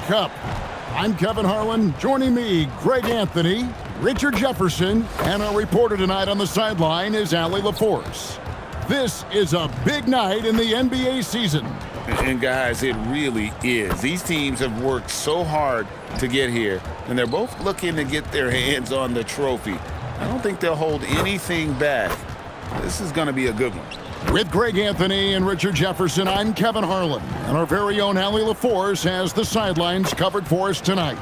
Cup. I'm Kevin Harlan. Joining me, Greg Anthony, Richard Jefferson, and our reporter tonight on the sideline is Allie LaForce. This is a big night in the NBA season. And guys, it really is. These teams have worked so hard to get here, and they're both looking to get their hands on the trophy. I don't think they'll hold anything back. This is going to be a good one. With Greg Anthony and Richard Jefferson, I'm Kevin Harlan, and our very own Allie LaForce has the sidelines covered for us tonight.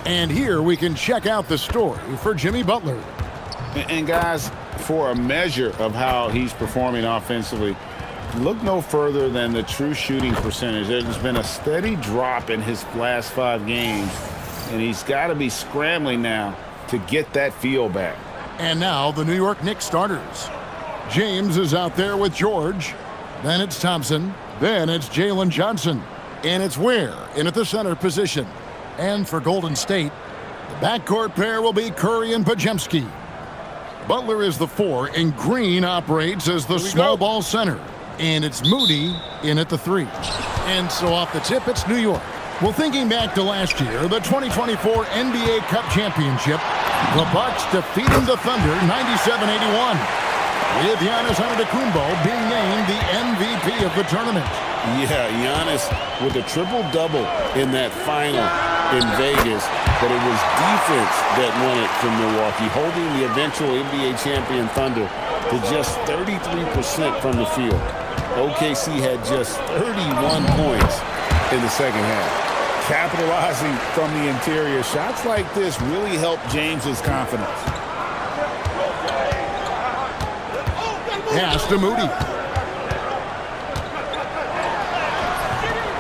And here we can check out the story for Jimmy Butler. And guys, for a measure of how he's performing offensively, look no further than the true shooting percentage. There's been a steady drop in his last 5 games, and he's got to be scrambling now to get that feel back. And now the New York Knicks starters. James is out there with George. Then it's Thompson. Then it's Jalen Johnson. And it's Ware in at the center position. And for Golden State, the backcourt pair will be Curry and Podziemski. Butler is the 4, and Green operates as the small ball center. And it's Moody in at the 3. And so off the tip, it's New York. Well, thinking back to last year, the 2024 NBA Cup Championship, the Bucks defeating the Thunder 97-81, with Giannis Antetokounmpo being named the MVP of the tournament. Yeah, Giannis with a triple-double in that final in Vegas, but it was defense that won it from Milwaukee, holding the eventual NBA champion Thunder to just 33% from the field. OKC had just 31 points in the second half. Capitalizing from the interior, shots like this really help James's confidence. Pass to Moody.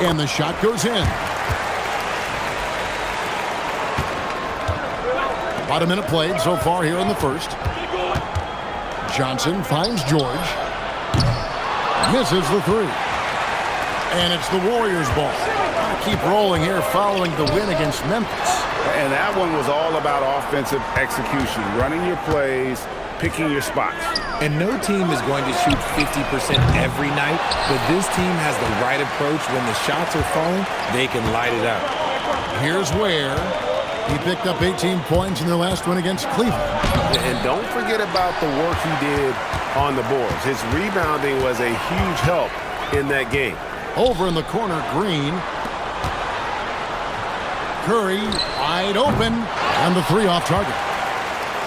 And the shot goes in. About a minute played so far here in the first. Johnson finds George. Misses the 3. And it's the Warriors' ball. Keep rolling here following the win against Memphis. And that one was all about offensive execution, running your plays, picking your spots. And no team is going to shoot 50% every night, but this team has the right approach. When the shots are falling, they can light it up. Here's Ware. He picked up 18 points in their last win against Cleveland. And don't forget about the work he did on the boards. His rebounding was a huge help in that game. Over in the corner, Green. Curry wide open, and the 3 off target.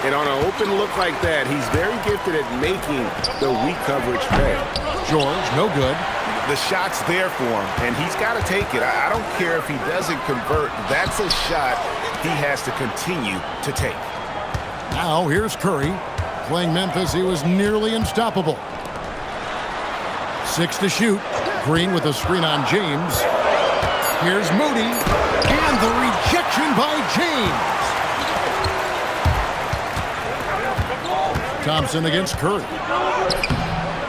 And on an open look like that, he's very gifted at making the weak coverage pay. George, no good. The shot's there for him, and he's got to take it. I don't care if he doesn't convert. That's a shot he has to continue to take. Now here's Curry. Playing Memphis, he was nearly unstoppable. 6 to shoot. Green with a screen on James. Here's Moody. And the rejection by James. Thompson against Curry.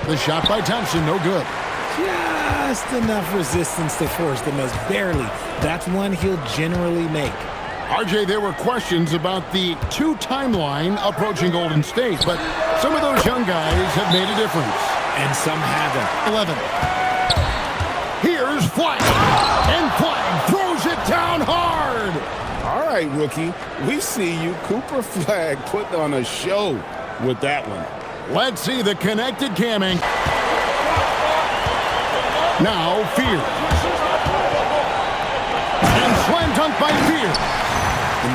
The shot by Thompson, no good. Just enough resistance to force the miss, barely. That's one he'll generally make. RJ, there were questions about the 2 timeline approaching Golden State, but some of those young guys have made a difference. And some haven't. 11. Here's Flag. And Flag throws it down hard. All right, rookie. We see you. Cooper Flag put on a show with that one. Let's see the connected camming. Now Fears. And slam dunk by Fears.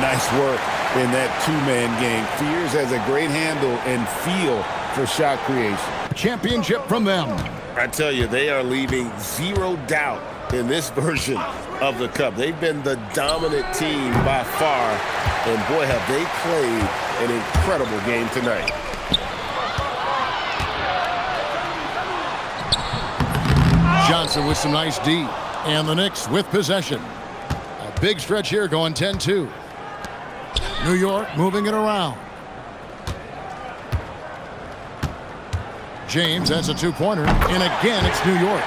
Nice work in that 2-man game. Fears has a great handle and feel for shot creation. Championship from them. I tell you, they are leaving zero doubt in this version of the Cup. They've been the dominant team by far, and boy, have they played an incredible game tonight. Johnson with some nice D, and the Knicks with possession. A big stretch here going 10-2. New York moving it around. James has a 2-pointer, and again it's New York.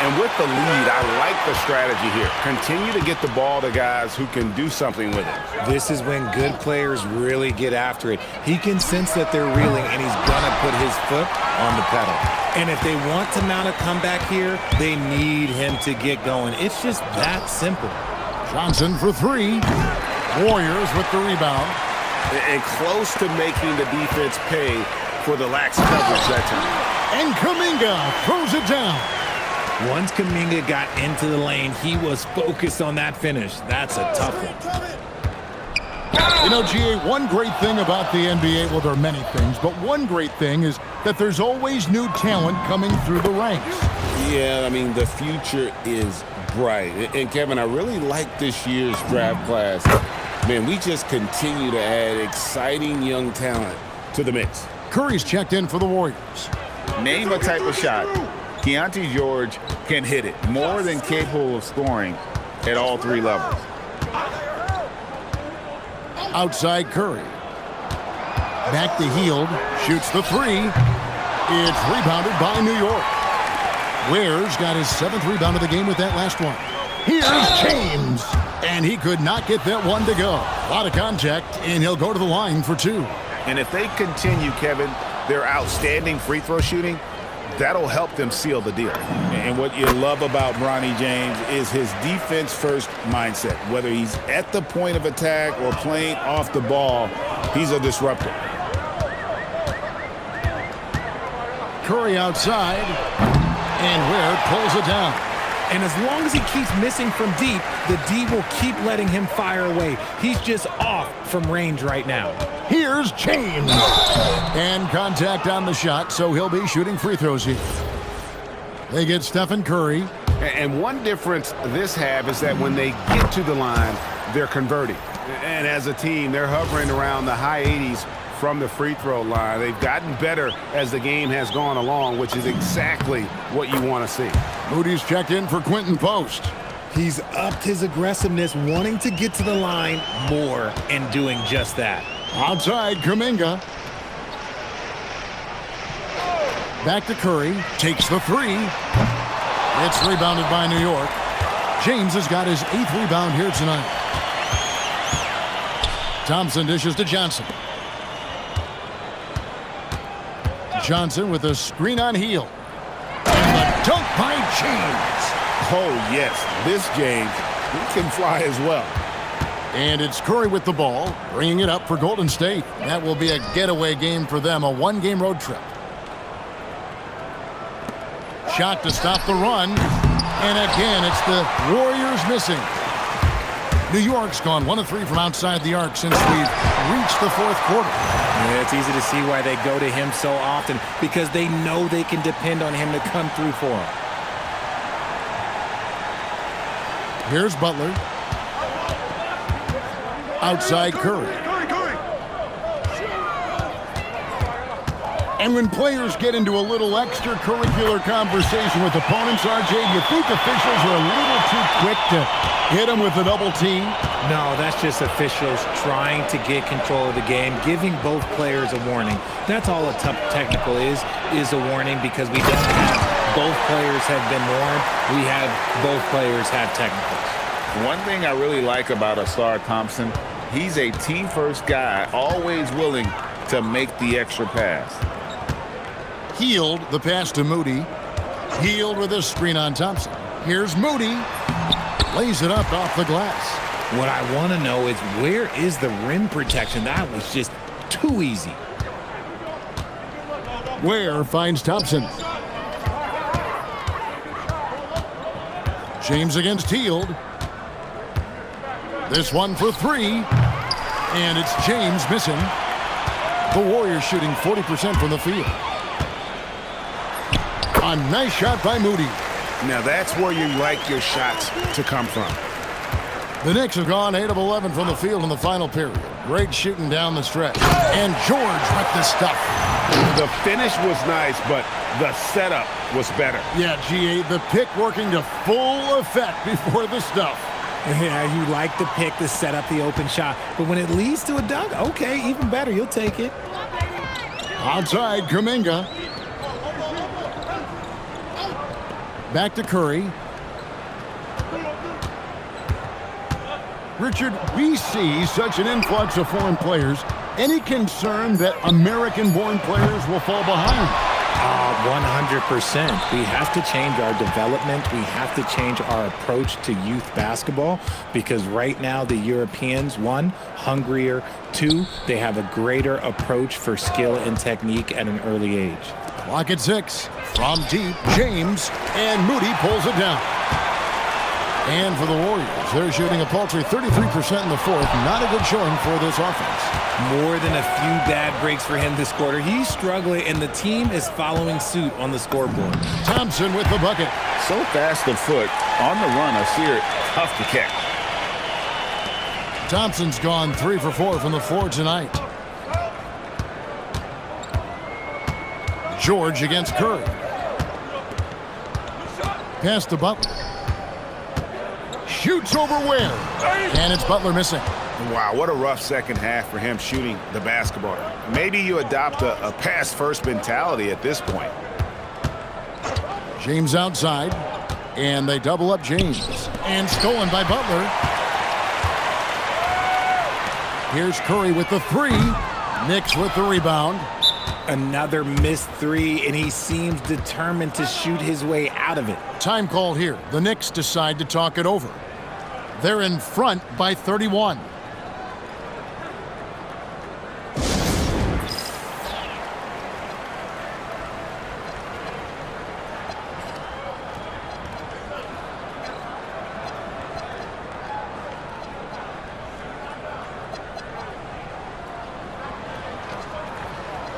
And with the lead, I like the strategy here. Continue to get the ball to guys who can do something with it. This is when good players really get after it. He can sense that they're reeling, and he's going to put his foot on the pedal. And if they want to mount a comeback here, they need him to get going. It's just that simple. Johnson for three. Warriors with the rebound. And close to making the defense pay for the lax coverage that time. And Kuminga throws it down. Once Kuminga got into the lane, he was focused on that finish. That's a tough one. You know, GA, one great thing about the NBA, well, there are many things, but one great thing is that there's always new talent coming through the ranks. Yeah, I mean, the future is bright. And, Kevin, I really like this year's draft class. Man, we just continue to add exciting young talent to the mix. Curry's checked in for the Warriors. Name a type of shot Keontae George can hit it, more than capable of scoring at all three levels. Outside Curry. Back to Hield. Shoots the three. It's rebounded by New York. Ware's got his 7th rebound of the game with that last one. Here's James. And he could not get that one to go. A lot of contact, and he'll go to the line for two. And if they continue, Kevin, their outstanding free throw shooting, that'll help them seal the deal. And what you love about Bronny James is his defense-first mindset. Whether he's at the point of attack or playing off the ball, he's a disruptor. Curry outside, and Ware pulls it down. And as long as he keeps missing from deep, the D will keep letting him fire away. He's just off from range right now. Here's James. And contact on the shot, so he'll be shooting free throws here. They get Stephen Curry. And one difference this have is that when they get to the line, they're converting. And as a team, they're hovering around the high 80s from the free throw line. They've gotten better as the game has gone along, which is exactly what you want to see. Moody's checked in for Quentin Post. He's upped his aggressiveness, wanting to get to the line more and doing just that. Outside, Kuminga. Back to Curry. Takes the three. It's rebounded by New York. James has got his 8th rebound here tonight. Thompson dishes to Johnson. Johnson with a screen on Hield. And the dunk by James. Oh, yes. This James, he can fly as well. And it's Curry with the ball, bringing it up for Golden State. That will be a getaway game for them, a one-game road trip. Shot to stop the run. And again, it's the Warriors missing. New York's gone 1 of 3 from outside the arc since we've reached the 4th quarter. Yeah, it's easy to see why they go to him so often, because they know they can depend on him to come through for them. Here's Butler. Outside Curry. And when players get into a little extracurricular conversation with opponents, RJ, you think officials are a little too quick to hit them with a double team? No, that's just officials trying to get control of the game, giving both players a warning. That's all a tough technical is a warning, because we don't have both players have been warned. We have both players have technicals. One thing I really like about Asar Thompson, he's a team-first guy, always willing to make the extra pass. Hield, the pass to Moody. Hield with a screen on Thompson. Here's Moody. Lays it up off the glass. What I want to know is, where is the rim protection? That was just too easy. Ware finds Thompson. James against Hield. This one for 3. And it's James missing. The Warriors shooting 40% from the field. A nice shot by Moody. Now that's where you like your shots to come from. The Knicks have gone 8 of 11 from the field in the final period. Great shooting down the stretch. And George with the stuff. The finish was nice, but the setup was better. Yeah, GA, the pick working to full effect before the stuff. Yeah, you like the pick to set up the open shot, but when it leads to a dunk, okay, even better, you'll take it. Outside, Kuminga. Back to Curry. Richard, we see such an influx of foreign players. Any concern that American-born players will fall behind? 100%. We have to change our development. We have to change our approach to youth basketball because right now the Europeans, one, hungrier, two, they have a greater approach for skill and technique at an early age. Clock at 6. From deep, James, and Moody pulls it down. And for the Warriors, they're shooting a paltry 33% in the fourth. Not a good showing for this offense. More than a few bad breaks for him this quarter. He's struggling, and the team is following suit on the scoreboard. Thompson with the bucket. So fast of foot. On the run, I see it. Tough to catch. Thompson's gone 3 for 4 from the floor tonight. George against Curry. Pass to Butler. Shoots over Ware. And it's Butler missing. Wow, what a rough second half for him shooting the basketball. Maybe you adopt a pass-first mentality at this point. James outside. And they double up James. And stolen by Butler. Here's Curry with the three. Knicks with the rebound. Another missed three, and he seems determined to shoot his way out of it. Time call here. The Knicks decide to talk it over. They're in front by 31.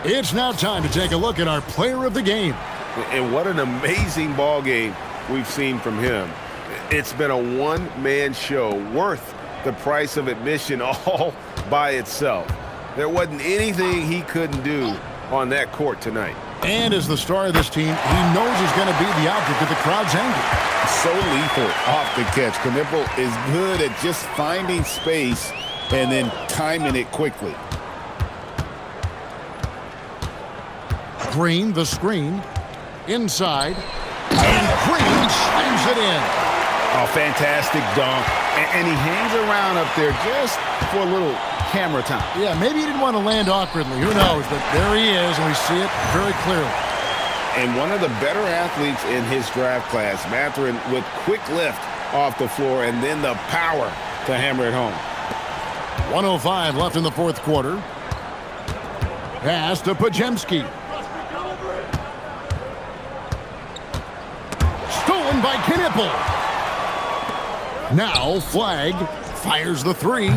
It's now time to take a look at our player of the game. And what an amazing ball game we've seen from him. It's been a one-man show worth the price of admission all by itself. There wasn't anything he couldn't do on that court tonight. And as the star of this team, he knows he's going to be the object of the crowd's anger. So lethal off the catch. Knipple is good at just finding space and then timing it quickly. Green, the screen, inside, and Green slams it in. Oh, fantastic dunk. And he hangs around up there just for a little camera time. Yeah, maybe he didn't want to land awkwardly. Who knows? But there he is, and we see it very clearly. And one of the better athletes in his draft class, Mathurin, with quick lift off the floor and then the power to hammer it home. 1:05 left in the fourth quarter. Pass to Pajemski. Stolen by Knipple. Now Flag fires the three.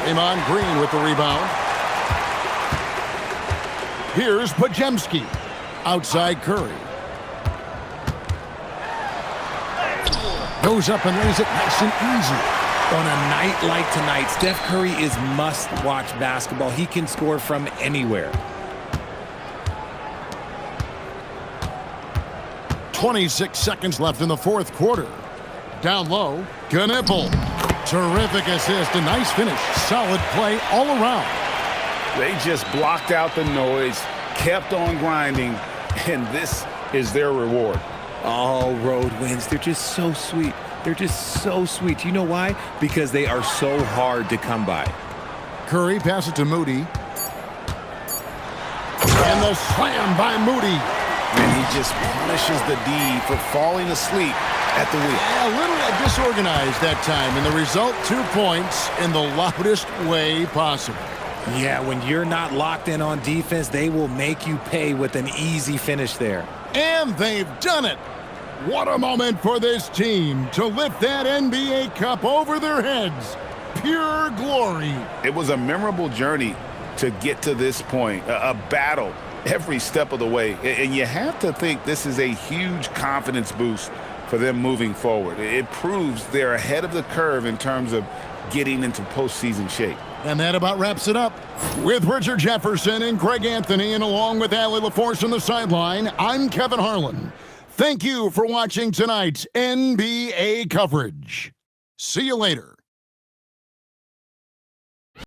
Draymond Green with the rebound. Here's Pajemski. Outside Curry. Goes up and lays it nice and easy. On a night like tonight, Steph Curry is must-watch basketball. He can score from anywhere. 26 seconds left in the fourth quarter. Down low, Knipple. Terrific assist, a nice finish. Solid play all around. They just blocked out the noise, kept on grinding, and this is their reward. All road wins. They're just so sweet. They're just so sweet. You know why? Because they are so hard to come by. Curry passes it to Moody. And the slam by Moody. And he just punishes the D for falling asleep at the wheel. Yeah, a little disorganized that time, and the result, 2 points in the loudest way possible. Yeah, when you're not locked in on defense, they will make you pay with an easy finish there. And they've done it. What a moment for this team to lift that NBA Cup over their heads. Pure glory. It was a memorable journey to get to this point, a battle every step of the way. And you have to think this is a huge confidence boost for them moving forward. It proves they're ahead of the curve in terms of getting into postseason shape. And that about wraps it up. With Richard Jefferson and Greg Anthony, and along with Allie LaForce on the sideline, I'm Kevin Harlan. Thank you for watching tonight's NBA coverage. See you later.